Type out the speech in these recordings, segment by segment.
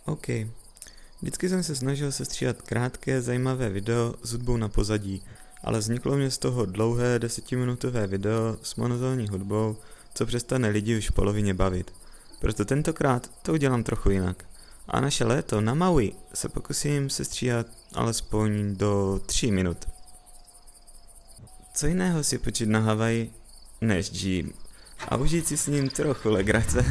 OK. Vždycky jsem se snažil sestříhat krátké, zajímavé video s hudbou na pozadí, ale vzniklo mě z toho dlouhé 10minutové video s monotónní hudbou, co přestane lidi už v polovině bavit. Proto tentokrát to udělám trochu jinak. A naše léto na Maui se pokusím sestříhat alespoň do 3 minut. Co jiného si počít na Havaji než gym a užít si s ním trochu legrace.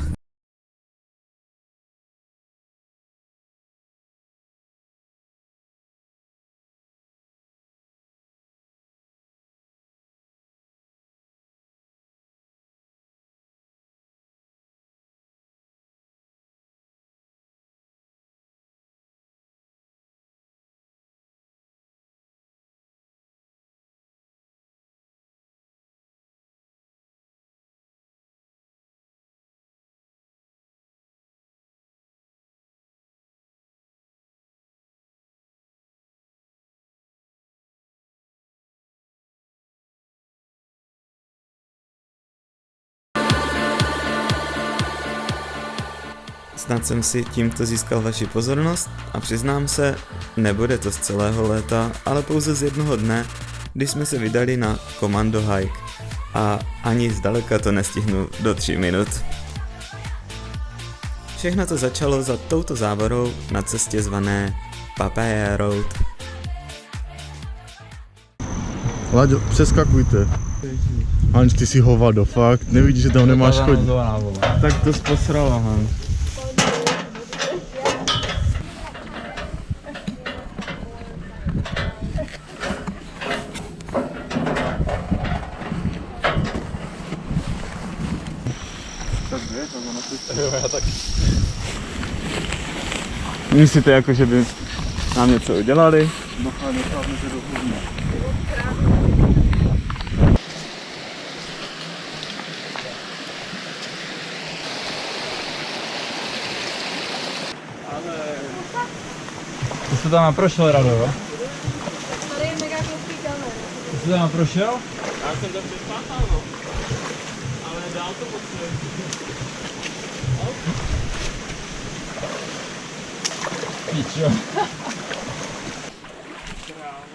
Snad jsem si tímto získal vaši pozornost a přiznám se, nebude to z celého léta, ale pouze z jednoho dne, kdy jsme se vydali na komando hike a ani zdaleka to nestihnu do 3 minut. Všechno to začalo za touto závorou na cestě zvané Papaya Road. Láďo, přeskakujte. Hanč, ty si hovado, fakt, nevidíš, že tam nemáš chodit. Tak to posrala, Han. Myslíte jako, že by nám něco udělali? Ty jsi tam naprošel, Rado, jo? Tady je mega klopký kamer. Ty jsi tam naprošel? Já jsem to přespáchal, no. Ale dál to potřebuji. Píčo.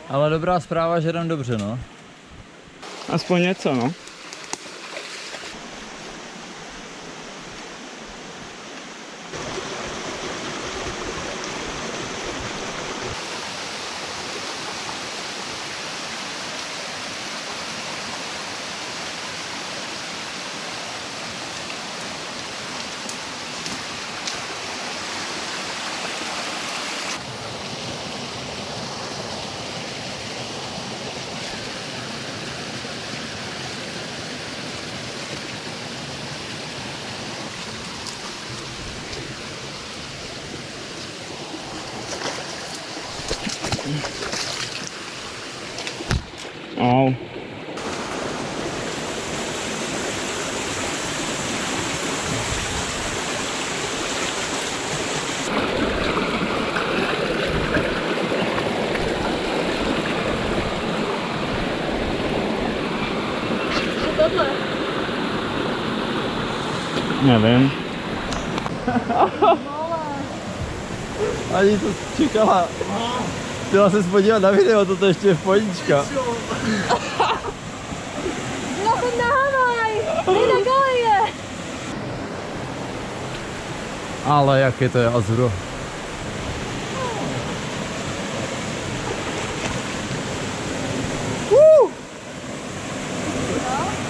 Ale dobrá zpráva, že jdem dobře, no. Aspoň něco, no. Au. Co tohle? Nevím. Ani to čekala. Chtěla se podívat na video, toto ještě je ponička. Byla jsem na Havaj! Ty na Galie! Ale jaké to je azuro.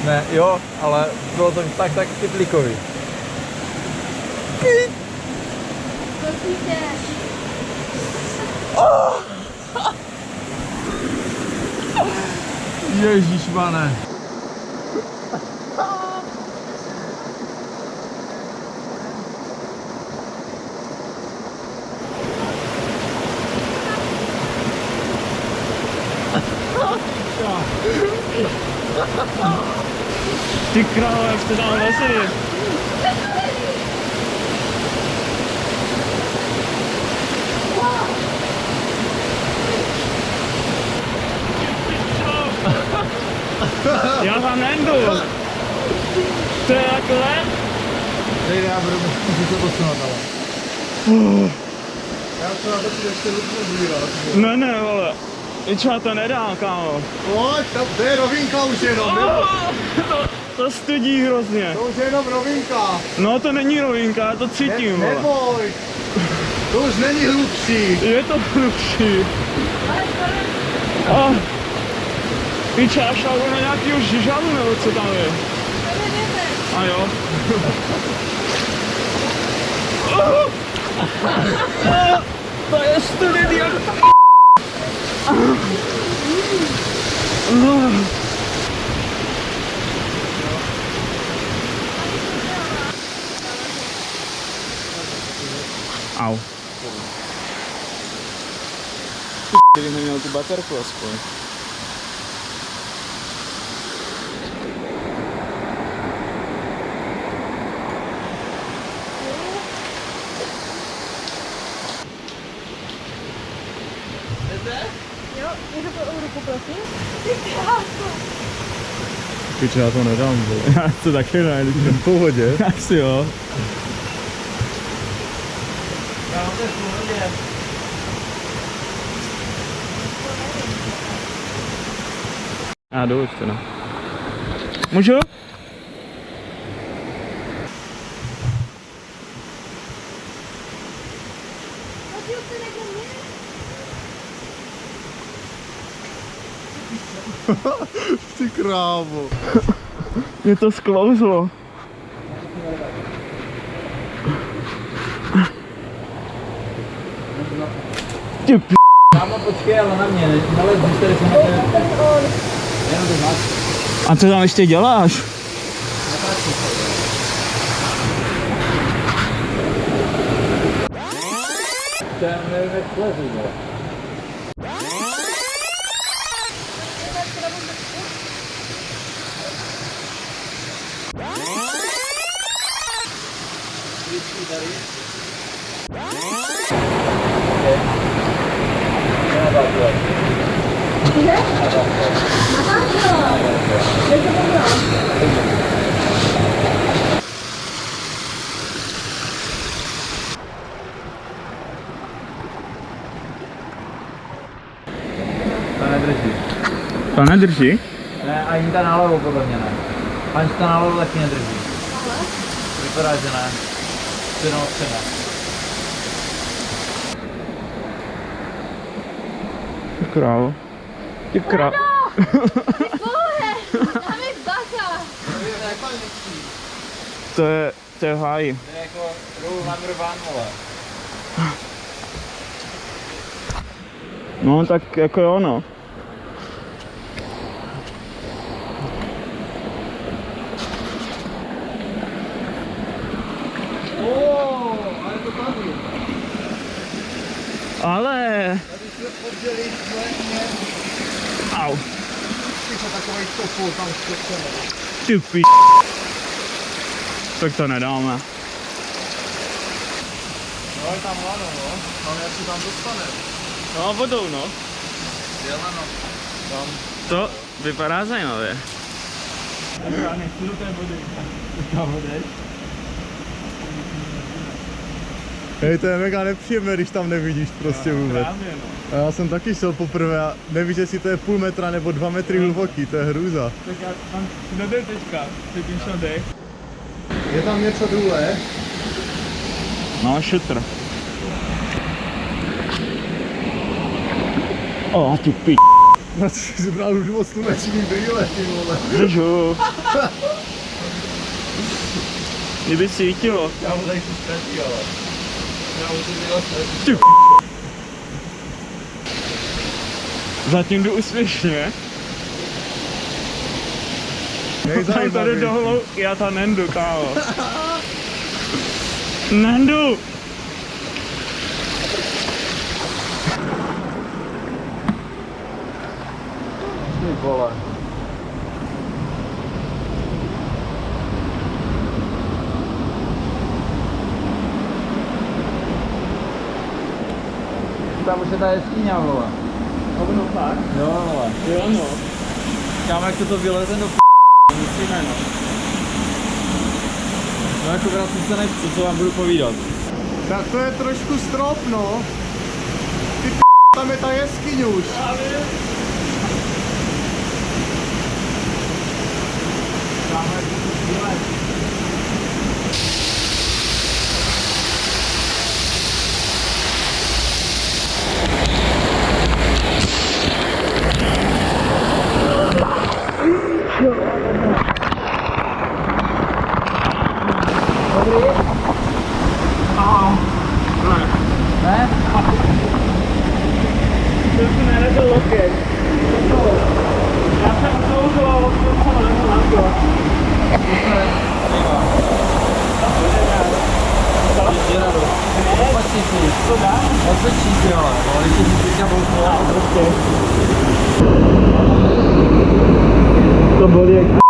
Ne, jo, ale bylo to tak typlikový. Prosím tě. Ježišmane. Ty krávo, jak jste dál lesy. Já tam nejdu. To je takhle. Nejde, já budu muset to posunout, ale. Já to na to si ještě nutno zvírat. Ne, vole. Ničeho to nedá, kámo. Pojď, to je novinka už jenom, nebo? To studí hrozně. To už je jenom novinka. No to není rovinka, já to cítím, vole. Neboj. To už není hlubší. Je to hlubší. Piče, až na nějakýho žižalu, nebo co tam je? A jo. To je studený jak... Au. Kdyby neměl tu baterku aspoň. Jo, můžu po ruku, prosím? Ty krásu. Piče, já to nedám, vole. Já to taky ne, V pohodě. asi jo. Já jdu už teda. Můžu? Ty krávo. Mě to sklouzlo. Ty p***. Kámo, počkej, ale na mě, ale když tady jsem jenom to máš. A co tam ještě děláš? To já nevím, jak klezu, vole. To nedrží. To nedrží? Ne, ani ta nálevo podle mě ne. Ani ta nálevo taky nedrží. Vypadá, že ne. Jenom středa. Ty krávo. Ty krávo. Tam je baka. To je v háji. To je jako rule number one, vole. No tak jako jo no. Ale to tady. Ale... Tady jsme oddělili mě. Au. Ty se takovej topol tam skutečně. Ty p***. Tak to nedáme. No je tam lano, no. Ale jak se tam dostane? No vodou no. Je lano. Tam. To vypadá zajímavě. Já nechci do té vody. Kámo, jdeš? Hej, to je mega nepříjemné, když tam nevidíš prostě vůbec. Právě no. A já jsem taky šel poprvé a nevíš, jestli to je půl metra nebo 2 metry hluboký, to je hrůza. Tak já tam nedej teďka, předtím šel dech. Je tam něco důle? No, šutr. O, ty p***. Na co jsi bral už moc sluneční brýle, ty vole. Držu. Kdyby svítilo. Já mu tady si ztratí, ale. Já mu to dělal ztratí. Ty p***. Zatím jdu úspěšně. Tady dohlou, já tam nendu, kámo. Nendu! Ty vole. Tam už je ta jeskyně, vole. No fakt? Jo, vole. Jo no. Kámo, jak to vyleze do Musíme no. No jako vracím se nechci, co vám budu povídat. Tak to je trošku strop, no. Tam je ta jeskyň už. Ne? To jsem narazil loket. Já jsem klouzoval, odkud jsem lehl na to. To bolí jak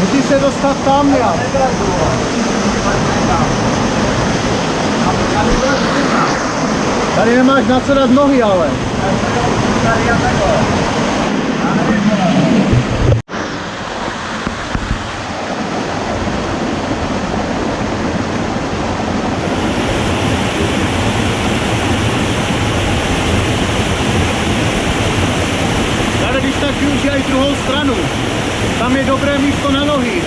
Musíš se dostat tam, já. Tady nemáš na co dát nohy, ale. Tady když tak využívají druhou stranu. Tam je dobré místo na nohy.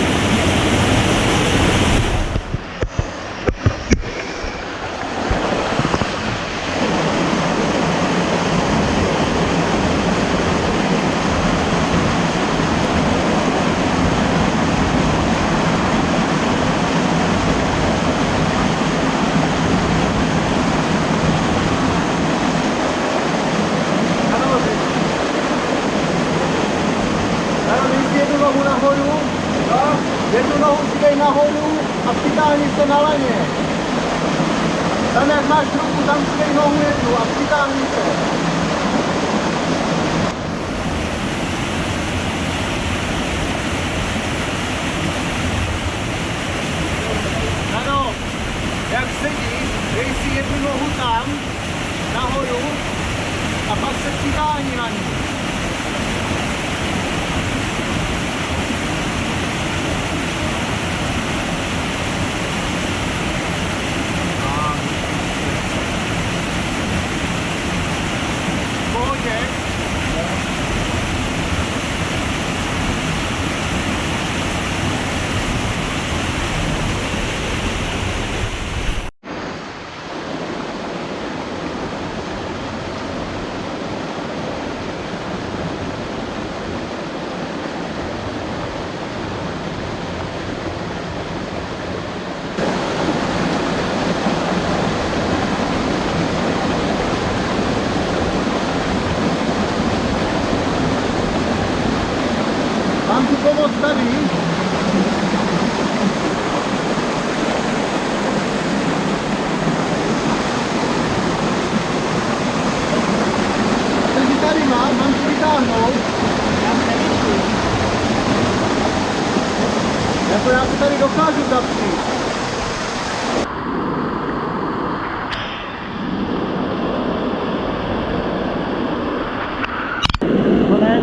Jednu nohu si dej nahoru a přitáhni se na laně. Tam jak máš ruku, tam si dej nohu jednu a přitáhni se. Ano, jak sedíš, dej si jednu nohu tam, nahoru a pak se přitáhni na ní. Mám tu pomoc tady. Takže tady mám tu vytáhnout. Jako já se tady dokážu zapřít.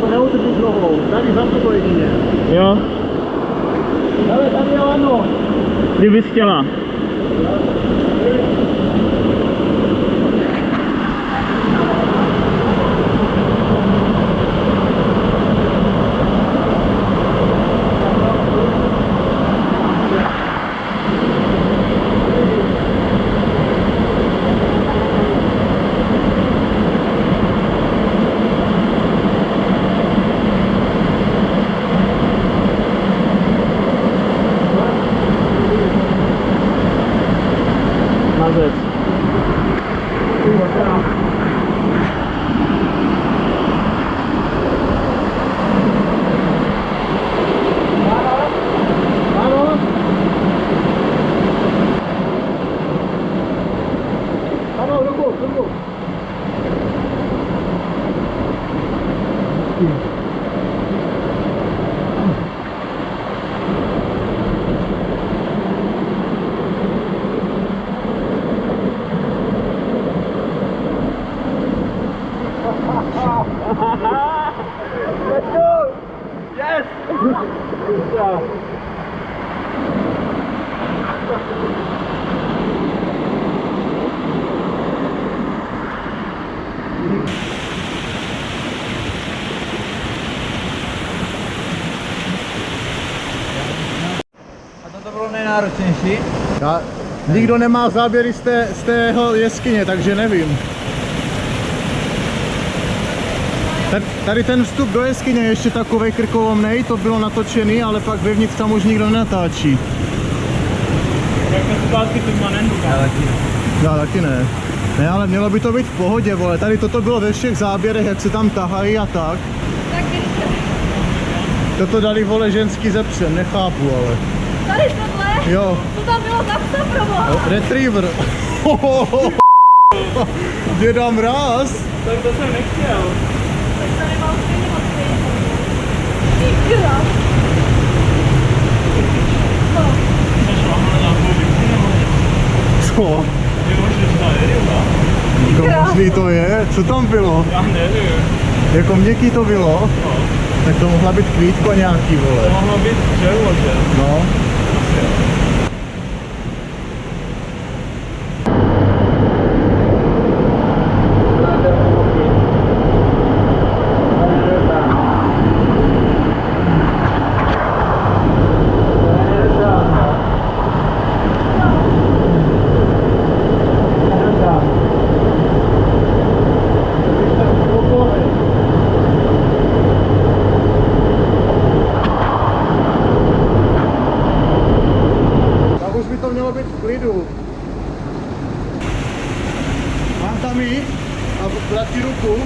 To neudržíš nohou, tady za to jedině. Jo, Ale tady je lano. kdybys chtěla. náročnější. Nikdo nemá záběry z tého jeskyně, takže nevím. Tady ten vstup do jeskyně je ještě takovej krkolomnej, to bylo natočený, ale pak vevnitř tam už nikdo nenatáčí. Jako zpátky to má Já taky ne. Ne, ale mělo by to být v pohodě, vole. Tady toto bylo ve všech záběrech, jak se tam tahají a tak. Tak ještě. Toto dali, vole, ženský ze psem, nechápu, ale. Tady tohle? Jo. To tam bylo za psa, proboha. Retriever. Děda Mráz. Tak to jsem nechtěl. Tady mám stejně moc Díky. Co? Jako možný to je? Co tam bylo? Já nevím. Jako měkký to bylo? No. Tak to mohla být kvítko nějaký, vole. To mohlo být dřevo, že? No. Tak už by to mělo být v klidu. Mám tam jít a brát ti ruku.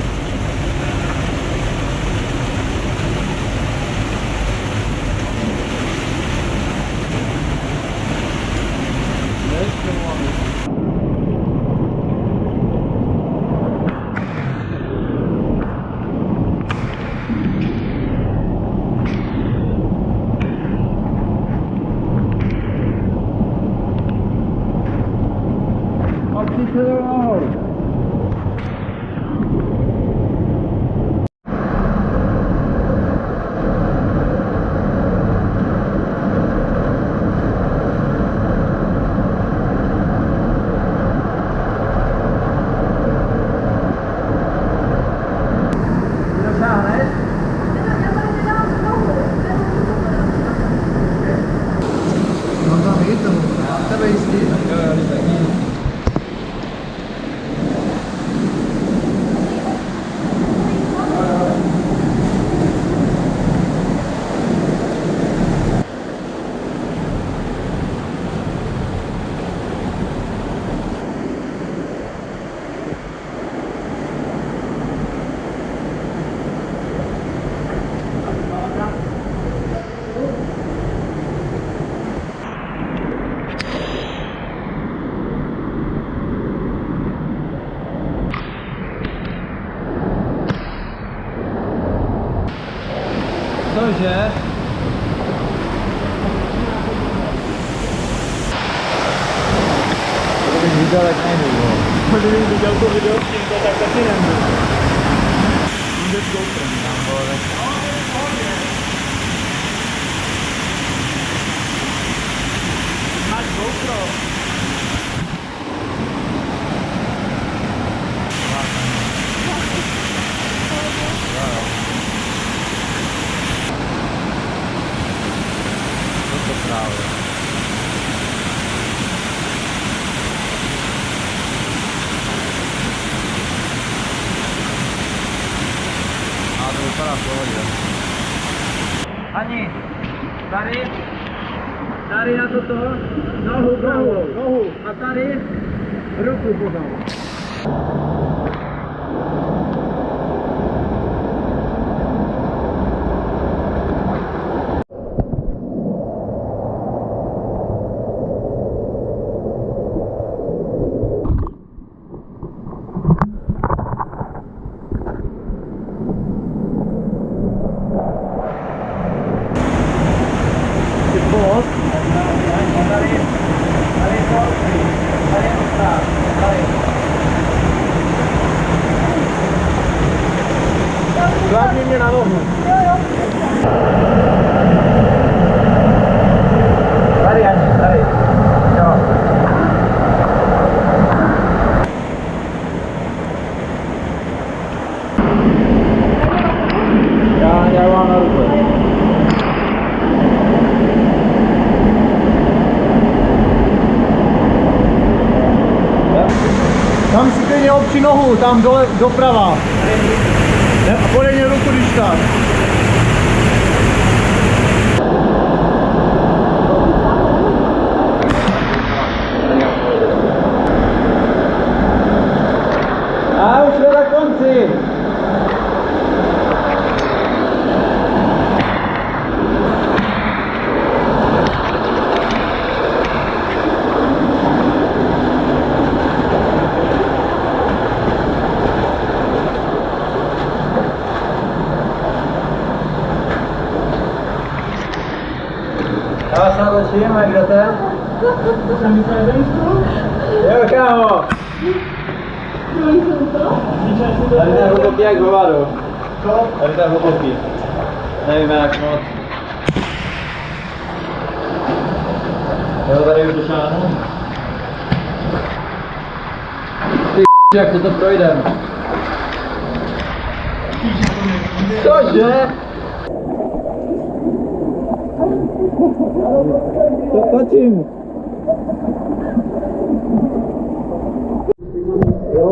Mám tam jít, tebe jistý. Cože? To bych viděl, jak nejdu, no. Kdybych viděl to video s tímto, tak taky nemůžu. Jde s GoPro. Tam bylo tak... Máš GoPro. To právě. A to vypadá v pohodě. Ani, tady na toto, nohu, a tady ruku podám. opři nohu, tam dole, doprava. A podej mě ruku, když tak. A už jsme na konci. Já vás natočím, a kde jste? Jo, kámo. Tady ten hluboký jak hovado. Co? Tady ten hluboký. Nevím jak moc. Jo, tady už došáhnu. Ty jak se to projdem. Cože? To točím. Jo.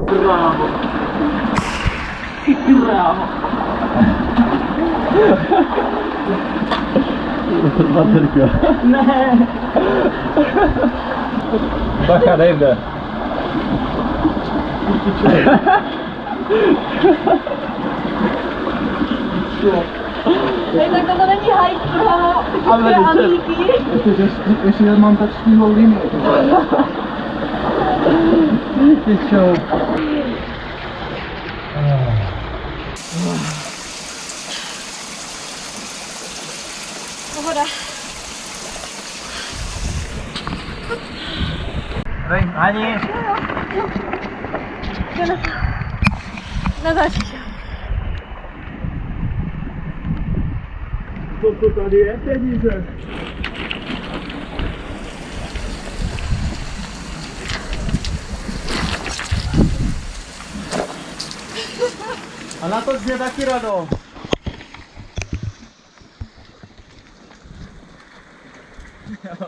Bravo. Bravo. Baterka. Ne. Bacha, nejde. Hej, tak to není hype pro amíky. Ještě mám tak stíhlou linii. Ty čo? Pohoda. Ani. Natáčíš. To tady je peníze. A na to mě taky rado.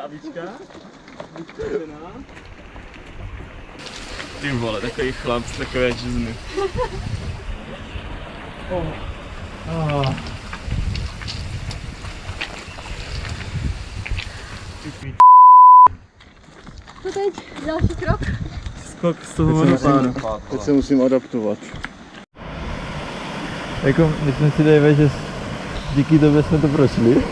Lavička. Ty vole, takový chlap z takové žizny. Co teď? Další krok? Skok z toho vodopádu. Teď se musím adaptovat. Jako, myslím si, Dave, že díky tobě jsme to prošli.